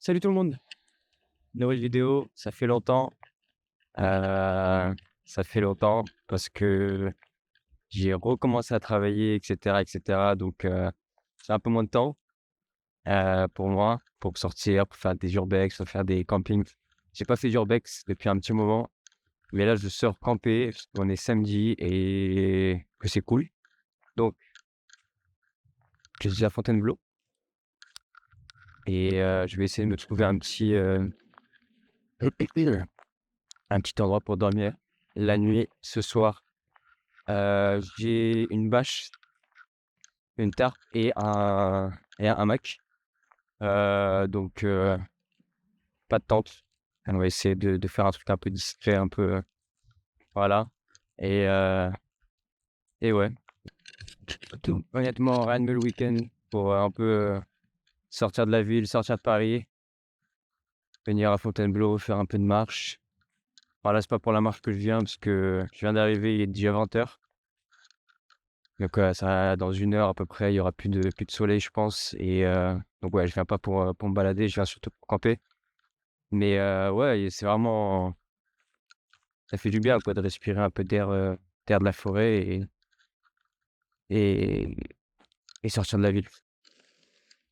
Salut tout le monde, nouvelle vidéo, ça fait longtemps, ça fait longtemps parce que j'ai recommencé à travailler et cetera donc j'ai un peu moins de temps, pour moi, pour sortir, pour faire des urbex, pour faire des campings. J'ai pas fait d'urbex depuis un petit moment, mais là je sors camper parce qu'on est samedi et que c'est cool. Donc je suis à Fontainebleau et je vais essayer de me trouver un petit endroit pour dormir la nuit ce soir. J'ai une bâche, une tarpe et un hamac, donc pas de tente. On va essayer de faire un truc un peu discret, un peu, voilà et heu et ouais. Honnêtement, rien de mieux le week-end pour, un peu, sortir de la ville, sortir de Paris, venir à Fontainebleau, faire un peu de marche. Alors là, c'est pas pour la marche que je viens parce que je viens d'arriver, il est déjà 20:00. Donc ça dans 1 heure à peu près, il y aura plus de soleil, je pense donc ouais, je viens pas pour me balader, je viens surtout pour camper. Mais ouais et c'est vraiment ça fait du bien quoi de respirer un peu d'air de la forêt et et sortir de la ville.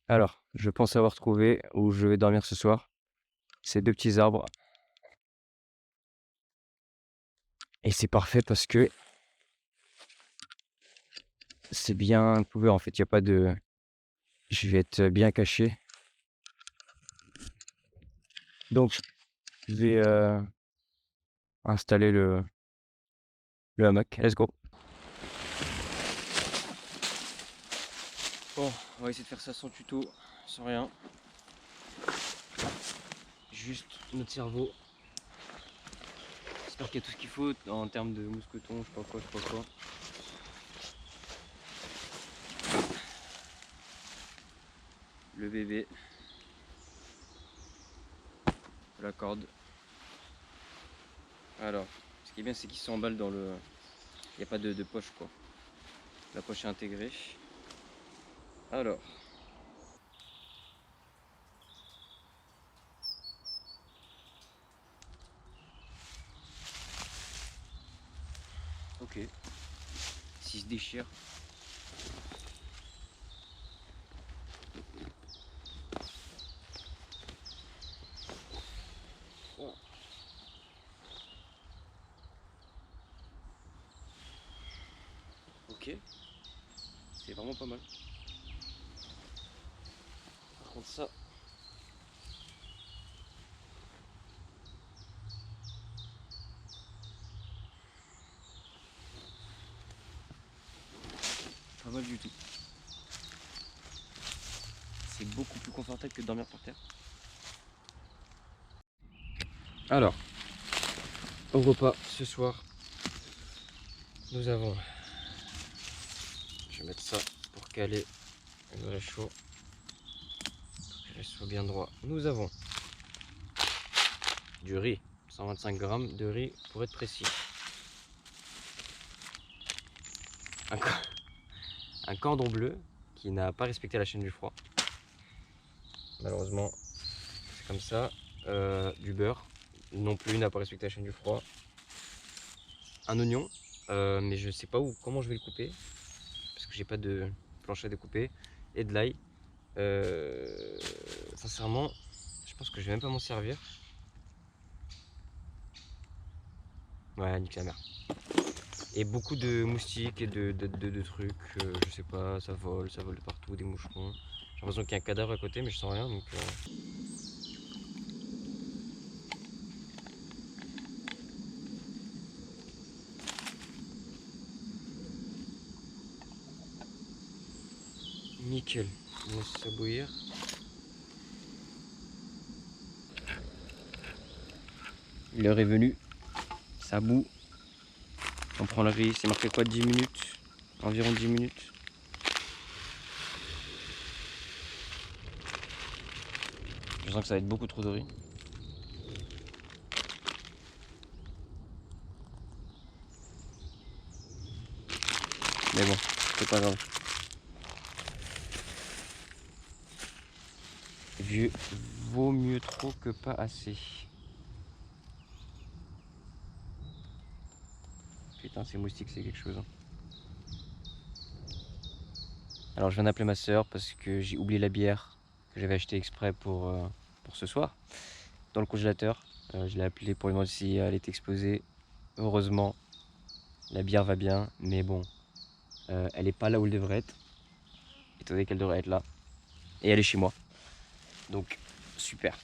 Alors, je pense avoir trouvé où je vais dormir ce soir. Ces 2 petits arbres et c'est parfait parce que c'est bien couvert en fait, il y a pas de je vais être bien caché. Donc je vais, installer le hamac. Let's go. Bon, on va essayer de faire ça sans tuto, sans rien. Juste notre cerveau. J'espère qu'il y a tout ce qu'il faut en termes de mousqueton, je sais pas quoi, je sais pas quoi. Le bébé, la corde. Alors, ce qui est bien, c'est qu'il s'emballe dans le. Il n'y a pas de poche quoi. La poche est intégrée. Alors, ok. S'il se déchire. Oh, ok, c'est vraiment pas mal. Par contre, ça. Pas mal du tout. C'est beaucoup plus confortable que de dormir par terre. Alors, au repas ce soir, nous avons. Je vais mettre ça pour caler le réchaud. Pour que je sois bien droit. Nous avons du riz, 125 grammes de riz pour être précis. Un, un cordon bleu qui n'a pas respecté la chaîne du froid. Malheureusement, c'est comme ça. Du beurre, non plus, n'a pas respecté la chaîne du froid. Un oignon, mais je sais pas comment je vais le couper parce que j'ai pas de planche à découper. Et de l'ail. Sincèrement, je pense que je vais même pas m'en servir. Ouais, nique la mère. Et beaucoup de moustiques et de trucs, je sais pas, ça vole de partout, des moucherons. J'ai l'impression qu'il y a un cadavre à côté, mais je sens rien donc. Nickel. On laisse ça bouillir. L'heure est venue. Ça bout. On prend le riz. C'est marqué quoi, 10 minutes? Environ 10 minutes. Je sens que ça va être beaucoup trop de riz. Mais bon, c'est pas grave. Vaut mieux trop que pas assez. Putain, ces moustiques, c'est quelque chose. Hein. Alors, je viens d'appeler ma soeur parce que j'ai oublié la bière que j'avais achetée exprès pour ce soir dans le congélateur. Je l'ai appelée pour lui demander si elle est exposée. Heureusement, la bière va bien, mais bon, elle est pas là où elle devrait être, étant donné qu'elle devrait être là. Et elle est chez moi. Donc, super.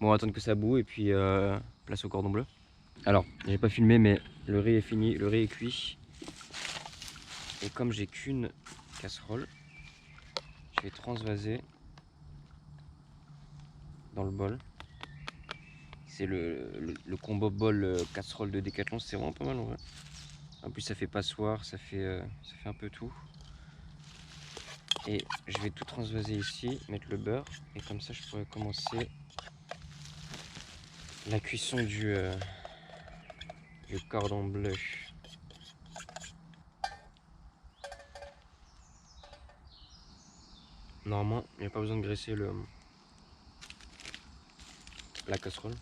Bon, on va attendre que ça boue et puis place au cordon bleu. Alors, j'ai pas filmé, mais le riz est fini, le riz est cuit. Et comme j'ai qu'une casserole, je vais transvaser dans le bol. C'est le combo bol casserole de Decathlon, c'est vraiment pas mal en vrai. En plus, ça fait passoire, ça fait un peu tout. Et je vais tout transvaser ici, mettre le beurre. Et comme ça, je pourrais commencer la cuisson du cordon bleu. Normalement, il n'y a pas besoin de graisser la casserole.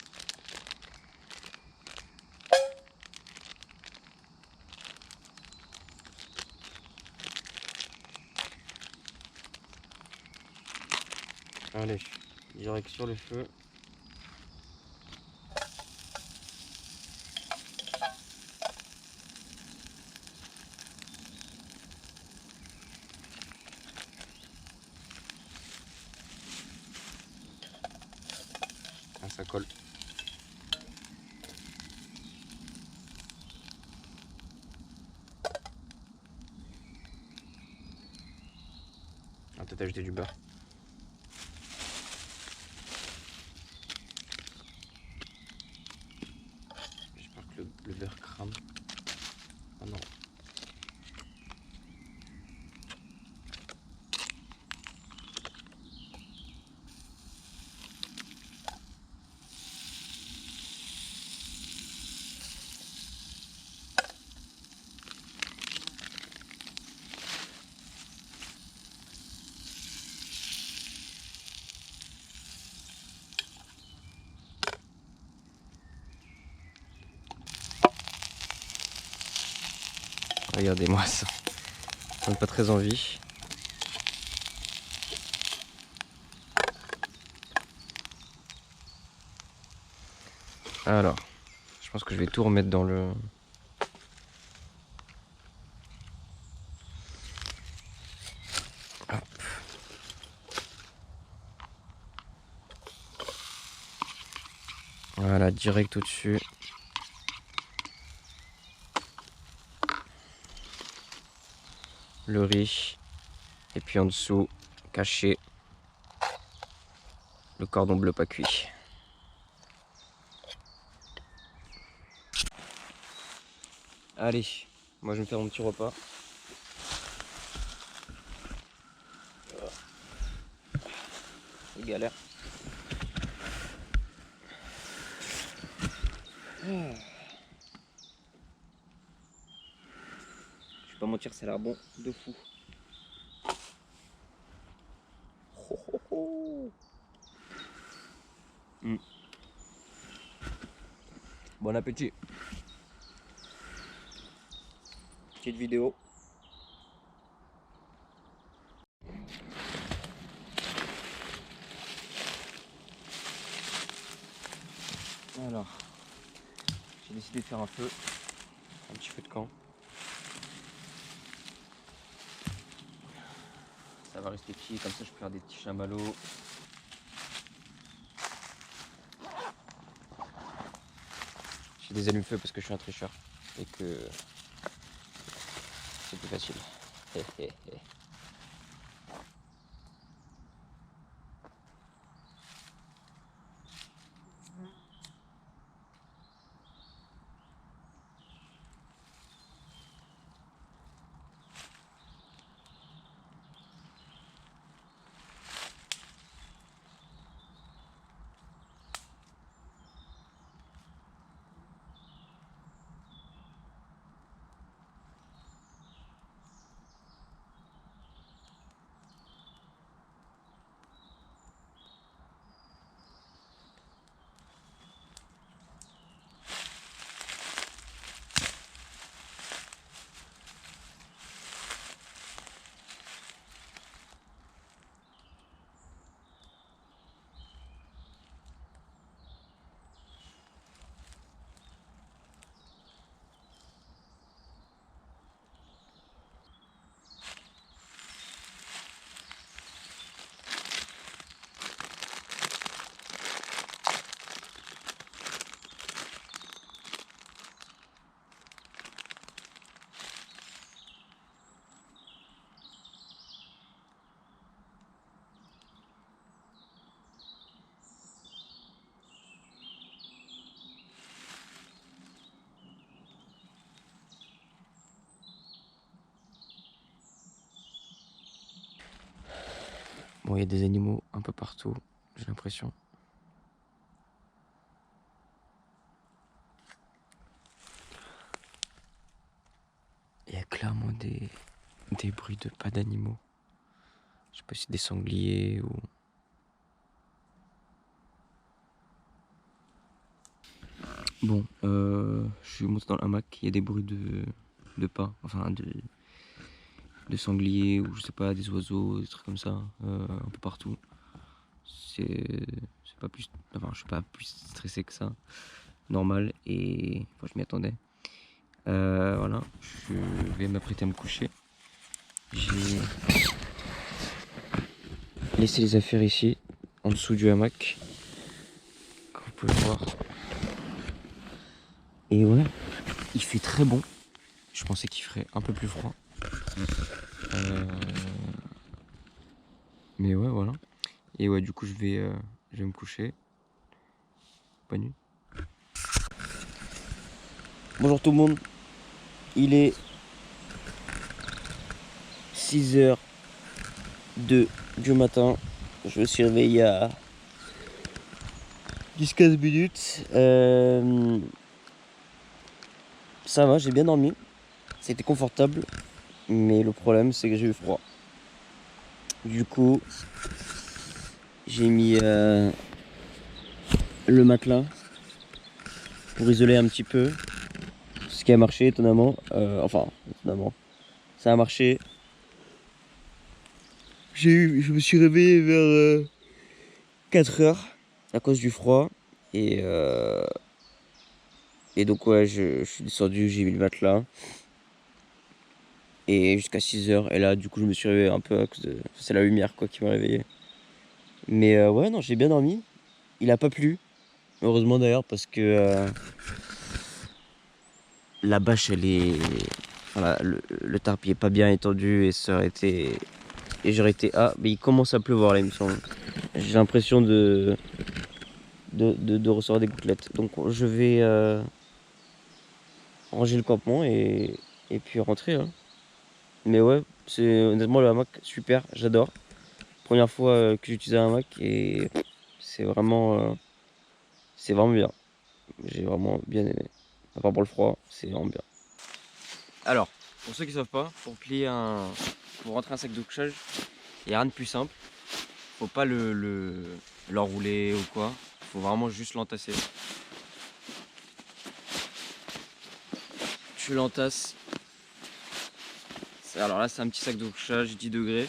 Allez, direct sur le feu. Ah, ça colle. On va peut-être ajouter du beurre. J'espère que le beurre crame. Ah non. Regardez-moi ça. Ça donne pas très envie. Alors, je pense que je vais tout remettre dans le... Hop. Voilà, direct au-dessus. Le riz. Et puis en dessous, caché, le cordon bleu pas cuit. Allez, moi je vais me faire mon petit repas. C'est galère. Je vais pas mentir, ça a l'air bon de fou. Oh, oh, oh. Bon appétit. Petite vidéo. Alors, j'ai décidé de faire un feu. Un petit feu de camp. Ça va rester petit, comme ça je peux faire des petits chamallows. J'ai des allumes-feu parce que je suis un tricheur et que c'est plus facile. Bon, il y a des animaux un peu partout, j'ai l'impression. Il y a clairement des bruits de pas d'animaux. Je sais pas si c'est des sangliers ou... Bon, je suis monté dans le hamac, il y a des bruits de pas, enfin de sangliers ou je sais pas, des oiseaux, des trucs comme ça, un peu partout. C'est pas plus, enfin je suis pas plus stressé que ça, normal, et enfin, je m'y attendais. Voilà, je vais m'apprêter à me coucher. J'ai laissé les affaires ici, en dessous du hamac, comme vous pouvez le voir. Et ouais, il fait très bon. Je pensais qu'il ferait un peu plus froid. Mais ouais, voilà. Et ouais, du coup, je vais me coucher. Bonne nuit. Bonjour tout le monde. Il est 6h02 du matin. Je me suis réveillé il y a 10-15 minutes. Ça va, j'ai bien dormi. C'était confortable. Mais le problème, c'est que j'ai eu froid. Du coup, j'ai mis le matelas pour isoler un petit peu. Ce qui a marché étonnamment. Enfin, étonnamment. Ça a marché. Je me suis réveillé vers 4 heures à cause du froid. Et, euh, et donc, ouais, je suis descendu, j'ai mis le matelas. Et jusqu'à 6 heures. Et là, du coup, je me suis réveillé un peu à cause de. C'est la lumière, quoi, qui m'a réveillé. Mais ouais, non, j'ai bien dormi. Il a pas plu. Heureusement d'ailleurs, parce que la bâche, elle est. Enfin, le tarp, il est pas bien étendu et ça aurait été. Et j'aurais été. Ah, mais il commence à pleuvoir là, il me semble. J'ai l'impression de recevoir des gouttelettes. Donc je vais ranger le campement et puis rentrer, hein. Mais ouais, c'est honnêtement le hamac super, j'adore. Première fois que j'utilise un hamac et c'est vraiment bien. J'ai vraiment bien aimé. À part pour le froid, c'est vraiment bien. Alors, pour ceux qui savent pas, pour rentrer un sac de couchage, il n'y a rien de plus simple. Faut pas l'enrouler ou quoi. Faut vraiment juste l'entasser. Tu l'entasses. Alors là, c'est un petit sac de couchage, 10 degrés.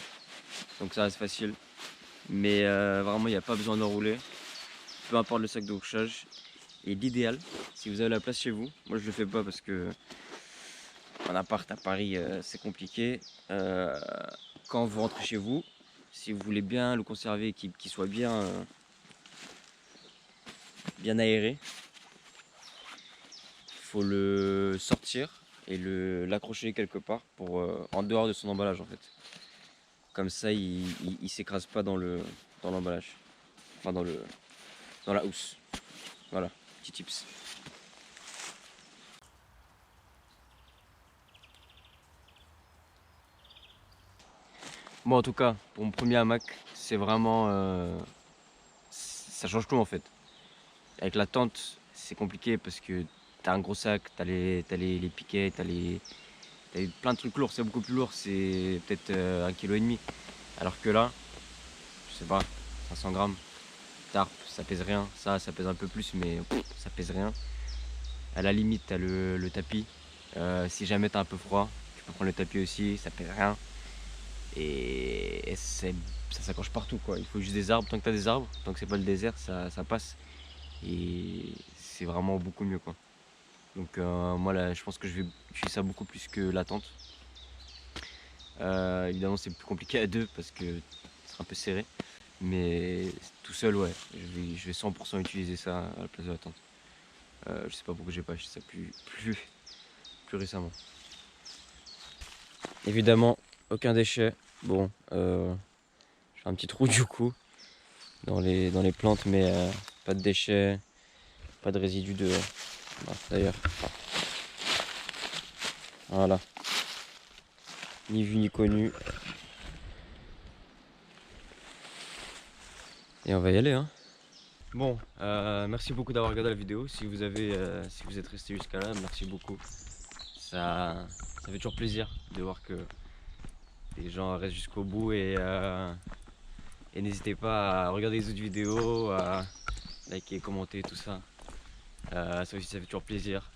Donc ça reste facile. Mais vraiment, il n'y a pas besoin d'enrouler. Peu importe le sac de couchage. Et l'idéal, si vous avez la place chez vous, moi je le fais pas parce que en appart à Paris, c'est compliqué. Quand vous rentrez chez vous, si vous voulez bien le conserver, qu'il soit bien aéré, il faut le sortir et l'accrocher quelque part pour en dehors de son emballage en fait. Comme ça, il s'écrase pas dans l'emballage, enfin dans la housse. Voilà, petit tips. Bon, en tout cas, pour mon premier hamac, c'est vraiment ça change tout en fait. Avec la tente, c'est compliqué parce que t'as un gros sac, les piquets, t'as plein de trucs lourds, c'est beaucoup plus lourd, c'est peut-être 1,5 kg. Alors que là, je sais pas, 500 grammes, tarp, ça pèse rien, ça pèse un peu plus, mais ça pèse rien. À la limite, t'as le tapis. Si jamais t'as un peu froid, tu peux prendre le tapis aussi, ça pèse rien. Et ça s'accroche partout quoi. Il faut juste des arbres, tant que t'as des arbres, tant que c'est pas le désert, ça passe. Et c'est vraiment beaucoup mieux quoi. Donc moi là, je pense que je vais utiliser ça beaucoup plus que la tente. Évidemment c'est plus compliqué à deux parce que c'est un peu serré. Mais tout seul ouais, je vais 100% utiliser ça à la place de la tente. Je sais pas pourquoi j'ai pas acheté ça plus récemment. Évidemment, aucun déchet. Bon, je fais un petit trou du coup dans les plantes, mais pas de déchets, pas de résidus de. D'ailleurs, voilà, ni vu ni connu. Et on va y aller, hein. Bon, merci beaucoup d'avoir regardé la vidéo. Si vous êtes resté jusqu'à là, merci beaucoup. Ça fait toujours plaisir de voir que les gens restent jusqu'au bout et n'hésitez pas à regarder les autres vidéos, à liker, commenter, tout ça. Ça aussi, ça fait toujours plaisir.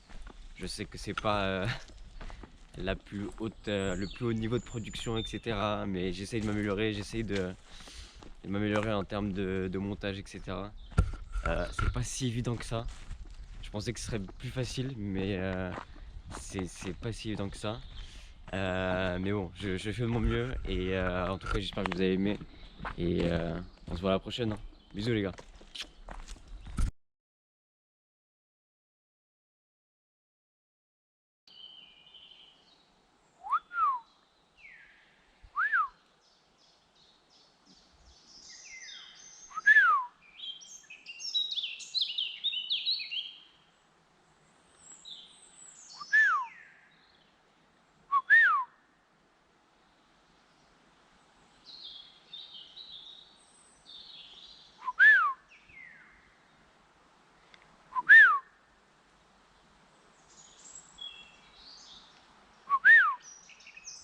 Je sais que c'est pas la plus haute, le plus haut niveau de production, etc. Mais j'essaye de m'améliorer, de m'améliorer en termes de montage, etc. C'est pas si évident que ça. Je pensais que ce serait plus facile, mais c'est pas si évident que ça. Mais bon, je fais de mon mieux et en tout cas, j'espère que vous avez aimé. Et on se voit à la prochaine, hein. Bisous les gars.